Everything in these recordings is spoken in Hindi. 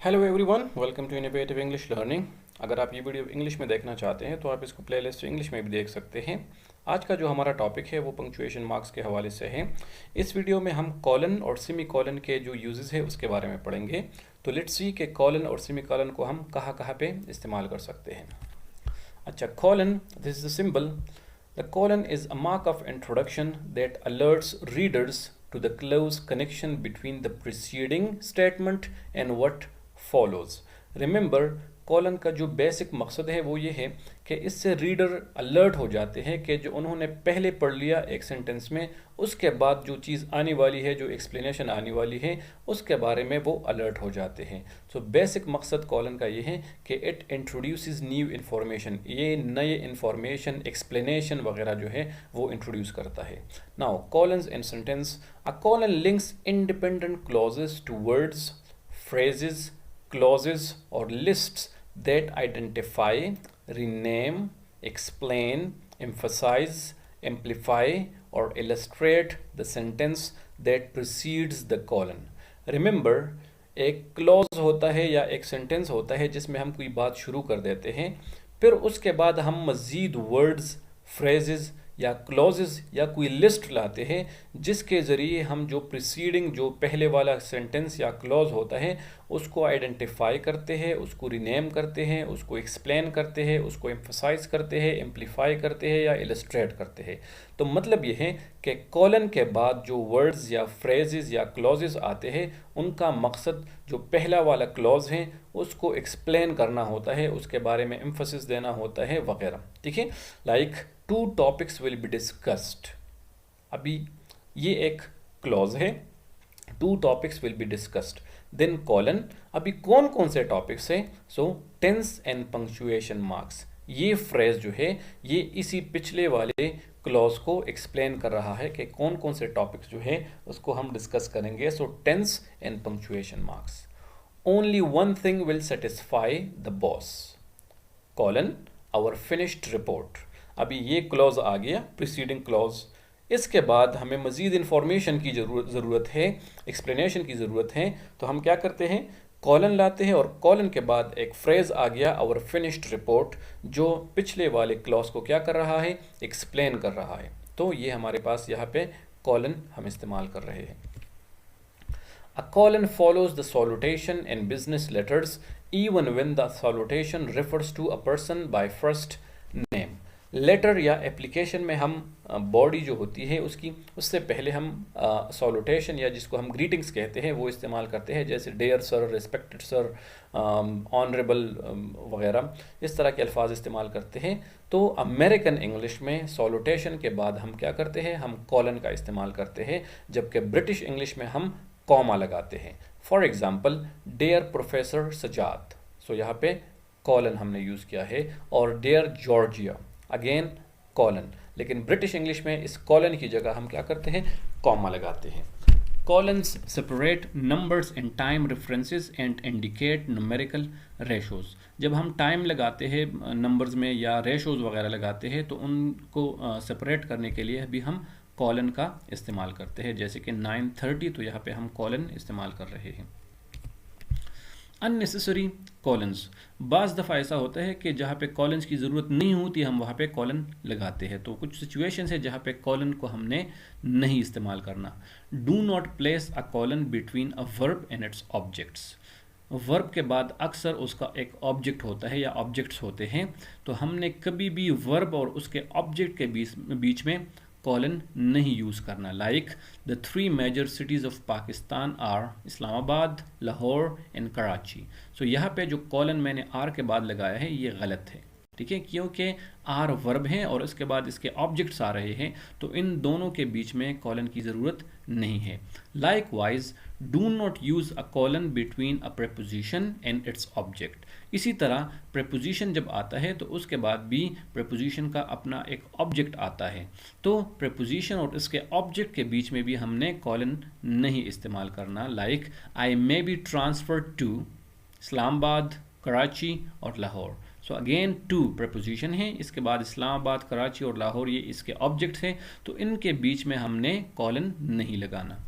Hello everyone, welcome to innovative English learning. अगर आप ये वीडियो इंग्लिश में देखना चाहते हैं तो आप इसको प्लेलिस्ट इंग्लिश में भी देख सकते हैं। आज का जो हमारा टॉपिक है वो पंक्चुएशन मार्क्स के हवाले से है। इस वीडियो में हम कॉलन और सेमी कॉलन के जो यूजेस है उसके बारे में पढ़ेंगे। तो लेट्स सी कि कॉलन और सेमी कॉलन को हम कहाँ कहाँ पे इस्तेमाल कर सकते हैं। अच्छा, colon, this is the symbol. The colon is a mark of introduction that alerts readers to the close connection between the preceding statement and what follows. Remember, colon का जो बेसिक मकसद है वो ये है कि इससे रीडर अलर्ट हो जाते हैं कि जो उन्होंने पहले पढ़ लिया एक सेंटेंस में, उसके बाद जो चीज़ आने वाली है, जो एक्सप्लेनेशन आने वाली है, उसके बारे में वो अलर्ट हो जाते हैं। सो बेसिक मकसद कॉलन का ये है कि इट इंट्रोड्यूसेस न्यू इन्फॉर्मेशन, ये नए इन्फॉर्मेशन, एक्सप्लेनेशन वगैरह जो है वो इंट्रोड्यूस करता है। Now colons in sentence, a colon links independent clauses to words, phrases, clauses or lists that identify, rename, explain, emphasize, amplify or illustrate the sentence that precedes the colon. Remember, एक क्लॉज होता है या एक सेंटेंस होता है जिसमें हम कोई बात शुरू कर देते हैं, फिर उसके बाद हम मज़ीद वर्ड्स, फ्रेजेस या क्लॉजेस या कोई लिस्ट लाते हैं जिसके ज़रिए हम जो प्रीसीडिंग, जो पहले वाला सेंटेंस या क्लॉज होता है उसको आइडेंटिफाई करते हैं, उसको रीनेम करते हैं, उसको एक्सप्लेन करते हैं, उसको एम्फसाइज करते हैं, एम्पलीफाई करते हैं या इलस्ट्रेट करते हैं। तो मतलब ये है कि कॉलन के बाद जो वर्ड्स या फ्रेजेस या क्लॉजेस आते हैं उनका मकसद जो पहला वाला क्लॉज है उसको एक्सप्लेन करना होता है, उसके बारे में एम्फसिस देना होता है वगैरह। ठीक है, like two topics will be discussed. अभी ये एक क्लॉज है, two topics will be discussed, then colon. अभी कौन कौन से टॉपिक्स हैं? So tense and punctuation marks. ये फ्रेज जो है ये इसी पिछले वाले क्लॉज को एक्सप्लेन कर रहा है कि कौन कौन से टॉपिक्स जो है उसको हम डिस्कस करेंगे। So tense and punctuation marks. Only one thing will satisfy the boss, colon, our finished report. अभी ये क्लॉज आ गया, प्रीसीडिंग क्लॉज। इसके बाद हमें मज़ीद इंफॉर्मेशन की ज़रूरत है, एक्सप्लेनेशन की ज़रूरत है, तो हम क्या करते हैं? कॉलन लाते हैं और कॉलन के बाद एक फ्रेज आ गया, आवर फिनिश्ड रिपोर्ट, जो पिछले वाले क्लॉज को क्या कर रहा है? एक्सप्लेन कर रहा है। तो ये हमारे पास यहाँ पे कॉलन हम इस्तेमाल कर रहे हैं। A colon follows the salutation in business letters even when the salutation refers to a person by first name. Letter या एप्लीकेशन में हम बॉडी जो होती है उसकी, उससे पहले हम सॉल्यूटेशन या जिसको हम ग्रीटिंग्स कहते हैं वो इस्तेमाल करते हैं, जैसे dear sir, respected sir, honourable वगैरह, इस तरह के अल्फाज इस्तेमाल करते हैं। तो अमेरिकन इंग्लिश में सॉल्यूटेशन के बाद हम क्या करते हैं? हम कॉलन का इस्तेमाल करते हैं, जबकि ब्रिटिश इंग्लिश में हम कॉमा लगाते हैं। For example, dear professor Sajjad, so यहाँ पे कॉलन हमने यूज़ किया है, और डेयर जॉर्जिया, अगेन कॉलन। लेकिन ब्रिटिश इंग्लिश में इस कॉलन की जगह हम क्या करते हैं? कॉमा लगाते हैं। Colons separate numbers in time references and indicate numerical ratios. जब हम टाइम लगाते हैं नंबर्स में या रेशोज़ वगैरह लगाते हैं तो उनको सेपरेट करने के लिए भी हम कॉलन का इस्तेमाल करते हैं, जैसे कि 9:30, तो यहाँ पे हम कॉलन इस्तेमाल कर रहे हैं। अननेसेसरी कॉलन्स, बाज़ दफ़ा ऐसा होता है कि जहाँ पे कॉलन्स की ज़रूरत नहीं होती हम वहाँ पे कॉलन लगाते हैं। तो कुछ सिचुएशंस है जहाँ पे कॉलन को हमने नहीं इस्तेमाल करना। Do not place a colon between a verb and its objects. Verb के बाद अक्सर उसका एक ऑब्जेक्ट होता है या ऑब्जेक्ट्स होते हैं, तो हमने कभी भी वर्ब और उसके ऑब्जेक्ट के बीच में कॉलन नहीं यूज़ करना। Like the 3 major cities of Pakistan are Islamabad, Lahore and Karachi. So यहाँ पे जो कॉलन मैंने आर के बाद लगाया है ये गलत है, ठीक है, क्योंकि आर वर्ब है और इसके बाद इसके ऑब्जेक्ट्स आ रहे हैं, तो इन दोनों के बीच में कॉलन की ज़रूरत नहीं है। Like wise, do not use a colon between a preposition and its object. इसी तरह प्रेपोजिशन जब आता है तो उसके बाद भी प्रेपोजिशन का अपना एक ऑब्जेक्ट आता है, तो प्रेपोजिशन और इसके ऑब्जेक्ट के बीच में भी हमने कॉलन नहीं इस्तेमाल करना। Like I may be transferred to Islamabad, Karachi और Lahore. So again to preposition है, इसके बाद इस्लामाबाद, कराची और लाहौर ये इसके ऑब्जेक्ट्स हैं, तो इनके बीच में हमने कॉलन नहीं लगाना।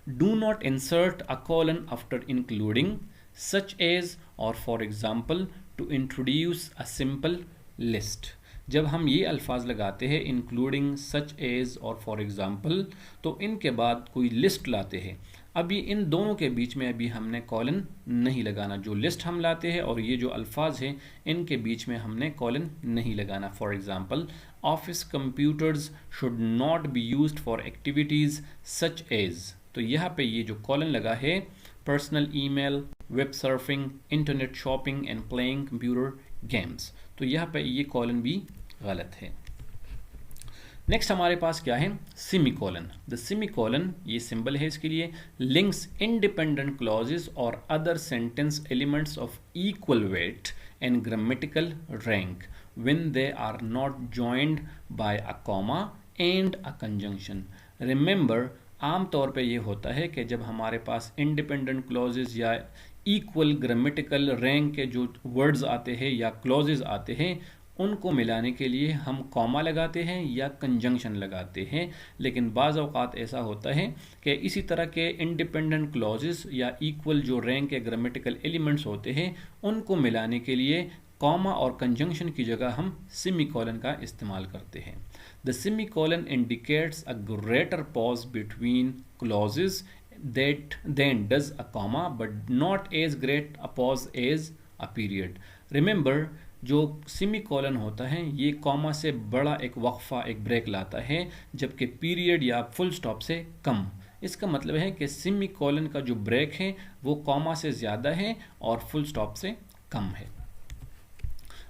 Do not insert a colon after including such as और for example to introduce a simple list। जब हम ये अल्फाज लगाते हैं इंक्लूडिंग सच एज और फॉर एग्जाम्पल, तो इनके बाद कोई लिस्ट लाते हैं, अभी इन दोनों के बीच में अभी हमने कॉलन नहीं लगाना। जो लिस्ट हम लाते हैं और ये जो अल्फाज हैं इनके बीच में हमने कॉलन नहीं लगाना। For example, office computers should not be used for activities such as, तो यहाँ पे ये जो कॉलन लगा है personal email, web surfing, internet shopping and playing computer games, तो यहाँ पे ये कॉलन भी गलत है। नेक्स्ट हमारे पास क्या है, सेमीकोलन। द सेमीकोलन, ये सिंबल है इसके लिए, लिंक्स इंडिपेंडेंट क्लॉजेस और other sentence elements of equal weight and grammatical rank when they are not joined by a comma and a conjunction. Remember, आमतौर पे ये होता है कि जब हमारे पास इंडिपेंडेंट क्लॉजेस या इक्वल ग्रामेटिकल रैंक के जो वर्ड्स आते हैं या क्लॉजेस आते हैं उनको मिलाने के लिए हम कॉमा लगाते हैं या कंजंक्शन लगाते हैं, लेकिन बाज़ औक़ात ऐसा होता है कि इसी तरह के इंडिपेंडेंट क्लॉजेस या इक्वल जो रैंक के ग्रामेटिकल एलिमेंट्स होते हैं उनको मिलाने के लिए कॉमा और कंजंक्शन की जगह हम सेमीकोलन का इस्तेमाल करते हैं। The semicolon indicates a greater pause between clauses then does a comma, but not as great a pause as a period. Remember, जो सेमीकोलन होता है ये कॉमा से बड़ा एक वक्फा, एक ब्रेक लाता है, जबकि पीरियड या फुल स्टॉप से कम। इसका मतलब है कि सेमीकोलन का जो ब्रेक है वो कॉमा से ज़्यादा है और फुल स्टॉप से कम है।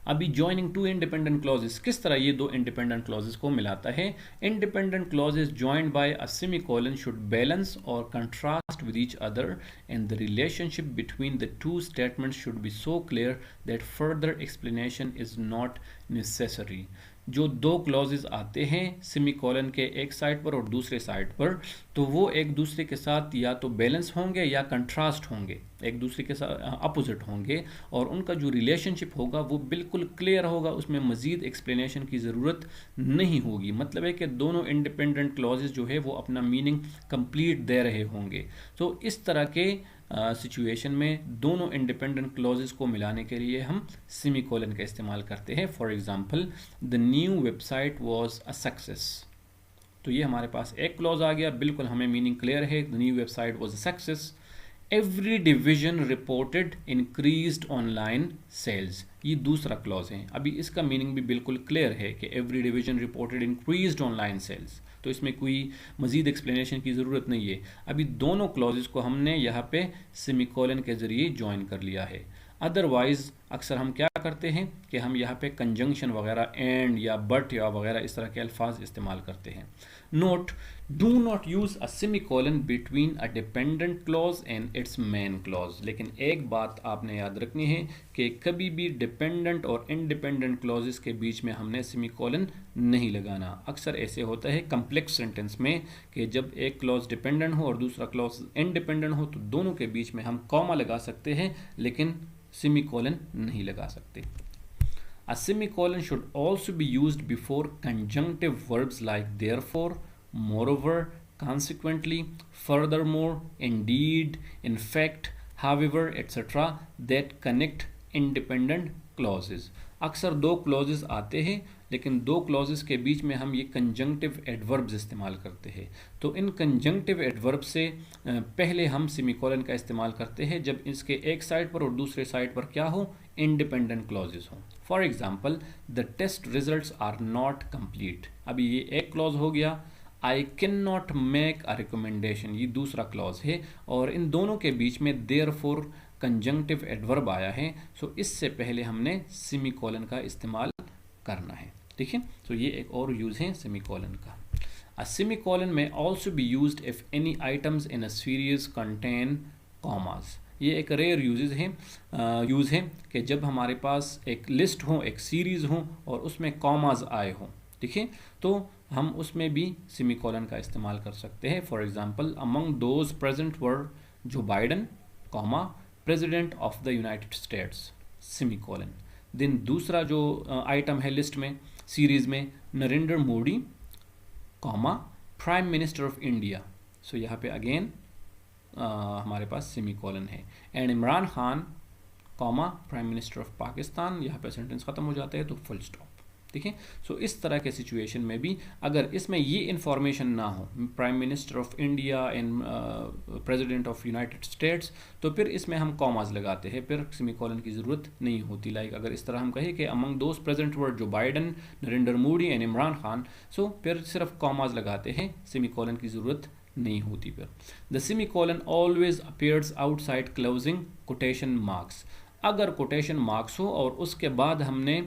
अभी ज्वाइनिंग टू इंडिपेंडेंट क्लॉजेस, किस तरह ये दो इंडिपेंडेंट क्लॉजेस को मिलाता है। Independent clauses joined by a semicolon should balance और contrast with each other and the relationship between the two statements should be so clear that further explanation is not necessary. जो दो क्लॉजेस आते हैं सेमीकोलन के एक साइड पर और दूसरे साइड पर, तो वो एक दूसरे के साथ या तो बैलेंस होंगे या कंट्रास्ट होंगे, एक दूसरे के साथ अपोजिट होंगे, और उनका जो रिलेशनशिप होगा वो बिल्कुल क्लियर होगा, उसमें मज़ीद एक्सप्लेनेशन की ज़रूरत नहीं होगी। मतलब है कि दोनों इंडिपेंडेंट क्लॉजेस जो है वो अपना मीनिंग कंप्लीट दे रहे होंगे। तो इस तरह के सिचुएशन में दोनों इंडिपेंडेंट क्लॉजेस को मिलाने के लिए हम सेमीकोलन का इस्तेमाल करते हैं। For example, the new website was a success, तो ये हमारे पास एक क्लॉज आ गया, बिल्कुल हमें मीनिंग क्लियर है, the new website was a success. Every division reported increased online sales, ये दूसरा क्लॉज है। अभी इसका मीनिंग भी बिल्कुल क्लियर है कि every division reported increased online sales, तो इसमें कोई मज़ीद एक्सप्लेनेशन की ज़रूरत नहीं है। अभी दोनों क्लॉजेस को हमने यहाँ पे सेमीकोलन के ज़रिए ज्वाइन कर लिया है। अदरवाइज़ अक्सर हम क्या करते हैं कि हम यहाँ पे कंजंक्शन वगैरह, एंड या बट या वगैरह इस तरह के अल्फाज इस्तेमाल करते हैं। Note, do not use a semicolon between a dependent clause and it's main clause. लेकिन एक बात आपने याद रखनी है कि कभी भी डिपेंडेंट और इंडिपेंडेंट क्लॉजेस के बीच में हमने सेमीकोलन नहीं लगाना। अक्सर ऐसे होता है कम्प्लेक्स सेंटेंस में कि जब एक क्लॉज डिपेंडेंट हो और दूसरा क्लॉज इंडिपेंडेंट हो तो दोनों के बीच में हम कॉमा लगा सकते हैं लेकिन सेमीकोलन नहीं लगा सकते। A semicolon should also be used before conjunctive verbs like therefore, moreover, consequently, furthermore, indeed, in fact, however, etc. that connect independent clauses. अक्सर दो क्लॉजेस आते हैं लेकिन दो क्लॉजेस के बीच में हम ये कंजंक्टिव एडवर्ब्स इस्तेमाल करते हैं। तो इन कंजंक्टिव एडवर्ब से पहले हम सेमीकोलन का इस्तेमाल करते हैं जब इसके एक साइड पर और दूसरे साइड पर क्या हो, इंडिपेंडेंट क्लॉजेस हों। For example, the test results are not complete, अभी ये एक क्लॉज हो गया। I can not make a recommendation, ये दूसरा क्लॉज है, और इन दोनों के बीच में देयरफॉर कंजंक्टिव एडवर्ब आया है। सो इससे पहले हमने सेमीकोलन का इस्तेमाल करना है। ठीक है, तो ये एक और यूज है सेमीकोलन का। अ सेमीकोलन में also be used if any items in a series contain commas. ये एक रेयर यूज़ है कि जब हमारे पास एक लिस्ट हो, एक सीरीज़ हो और उसमें कॉमास आए हों, ठीक है, तो हम उसमें भी सेमीकोलन का इस्तेमाल कर सकते हैं। For example, among those present were Joe Biden, comma, president of the United States, semicolon. Then दूसरा जो आइटम है लिस्ट में, सीरीज़ में, Narendra Modi, comma, prime minister of India. So यहाँ पे अगेन हमारे पास सेमी कॉलन है। And Imran Khan comma prime minister of Pakistan, यहाँ पे सेंटेंस खत्म हो जाता है तो फुल स्टॉप। ठीक है, सो इस तरह के सिचुएशन में भी अगर इसमें ये इन्फॉर्मेशन ना हो, prime minister of India and president of United states, तो फिर इसमें हम कॉमास लगाते हैं, फिर सेमीकोलन की ज़रूरत नहीं होती। लाइक अगर इस तरह हम कहें कि अमंग दोस्त present were Joe Biden, Narendra Modi and Imran Khan, सो फिर सिर्फ कॉमास लगाते हैं, सेमीकोलन की ज़रूरत नहीं होती। फिर the semicolon always appears outside closing quotation marks. अगर कोटेशन मार्क्स हो और उसके बाद हमने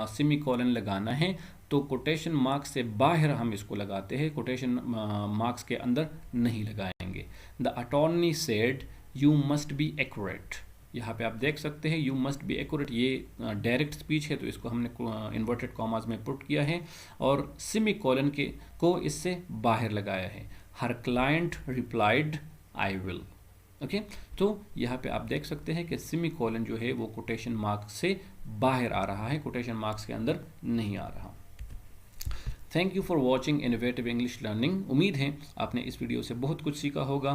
सेमीकोलन लगाना है तो कोटेशन मार्क्स से बाहर हम इसको लगाते हैं, कोटेशन मार्क्स के अंदर नहीं लगाएंगे। The attorney said you must be accurate, यहाँ पे आप देख सकते हैं यू मस्ट बी एक्यूरेट, ये डायरेक्ट स्पीच है तो इसको हमने इन्वर्टेड कॉमास में पुट किया है और सेमीकोलन के को इससे बाहर लगाया है। Her client replied I will. Okay, तो यहाँ पे आप देख सकते हैं कि सेमीकोलन जो है वो कोटेशन मार्क्स से बाहर आ रहा है, कोटेशन मार्क्स के अंदर नहीं आ रहा। Thank you for watching innovative English learning. उम्मीद है आपने इस वीडियो से बहुत कुछ सीखा होगा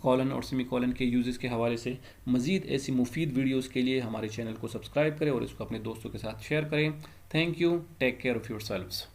कॉलन और सेमीकोलन के यूजेस के हवाले से। मज़ीद ऐसी मुफीद वीडियोस के लिए हमारे चैनल को सब्सक्राइब करें और इसको अपने दोस्तों के साथ शेयर करें। Thank you, take care of yourselves.